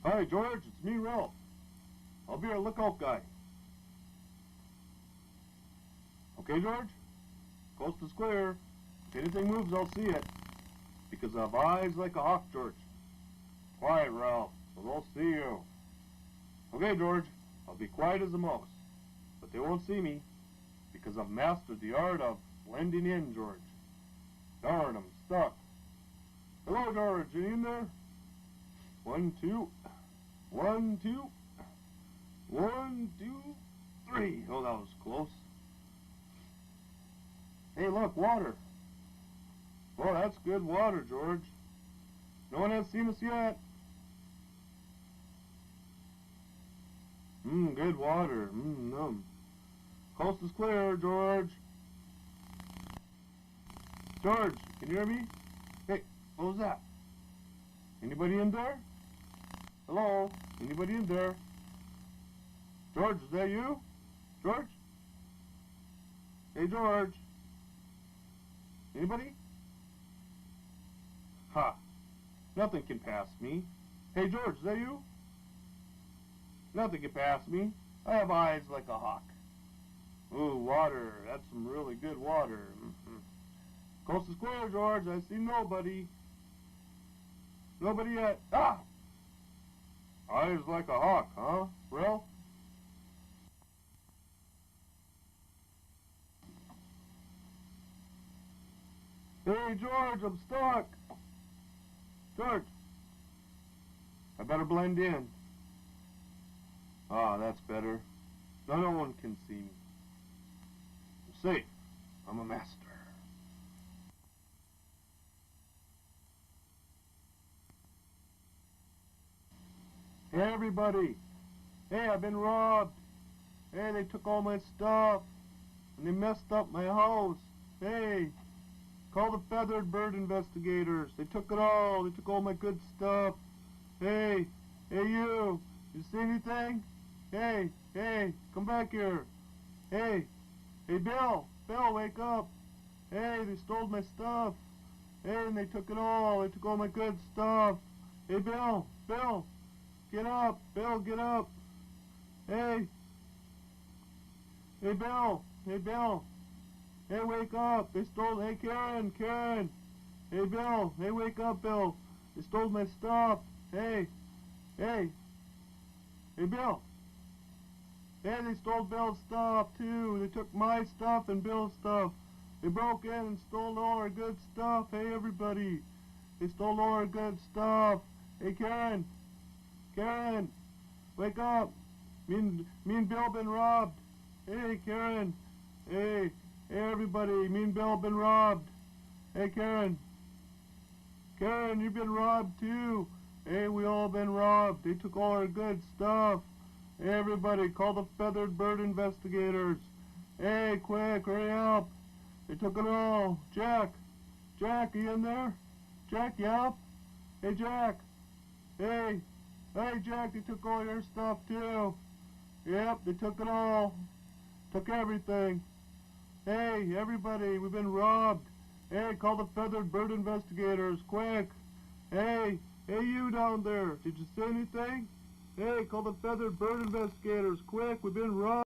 Hi, George, it's me, Ralph. I'll be our lookout guy. Okay, George? Coast is clear. If anything moves, I'll see it. Because I have eyes like a hawk, George. Quiet, Ralph, or they'll see you. Okay, George, I'll be quiet as a mouse. But they won't see me. Because I've mastered the art of blending in, George. Darn, I'm stuck. Hello, George, are you in there? 1, 2. 1, 2. 1, 2, 3. Oh, that was close. Hey, look, water. Oh, that's good water, George. No one has seen us yet. Good water. Num. Coast is clear, George. George, can you hear me? Hey, what was that? Anybody in there? Hello? Anybody in there? George, is that you? George? Hey, George. Anybody? Ha. Nothing can pass me. Hey, George, is that you? Nothing can pass me. I have eyes like a hawk. Ooh, water. That's some really good water. Coast is clear, George. I see nobody. Nobody yet. Ah! Eyes like a hawk, huh? Ralph? Hey, George, I'm stuck. George. I better blend in. Ah, that's better. Now no one can see me. I'm safe. I'm a master. Hey, everybody. Hey, I've been robbed. Hey, they took all my stuff. And they messed up my house. Hey, call the Feathered Bird investigators. They took it all. They took all my good stuff. Hey, hey, you see anything? Hey, hey, come back here. Hey, hey, Bill, wake up. Hey, they stole my stuff. Hey, and they took it all. They took all my good stuff. Hey, Bill, get up. Bill, get up. Hey, hey, Bill, hey, wake up. They stole, hey, Karen. Hey, Bill, hey, wake up, Bill. They stole my stuff. Hey, hey, Bill. Hey, they stole Bill's stuff, too. They took my stuff and Bill's stuff. They broke in and stole all our good stuff. Hey, everybody. They stole all our good stuff. Hey, Karen, wake up. Me and Bill been robbed. Hey, Karen. Hey, everybody. Me and Bill been robbed. Hey, Karen, you've been robbed, too. Hey, we all been robbed. They took all our good stuff. Hey, everybody, call the Feathered Bird investigators. Hey, quick, hurry up. They took it all. Jack, are you in there? Jack, you up? Hey, Jack. Hey, Jack, they took all your stuff, too. Yep, they took it all. Took everything. Hey, everybody, we've been robbed. Hey, call the Feathered Bird investigators, quick. Hey, you down there, did you say anything? Hey, call the Feathered Bird investigators, quick, we've been robbed.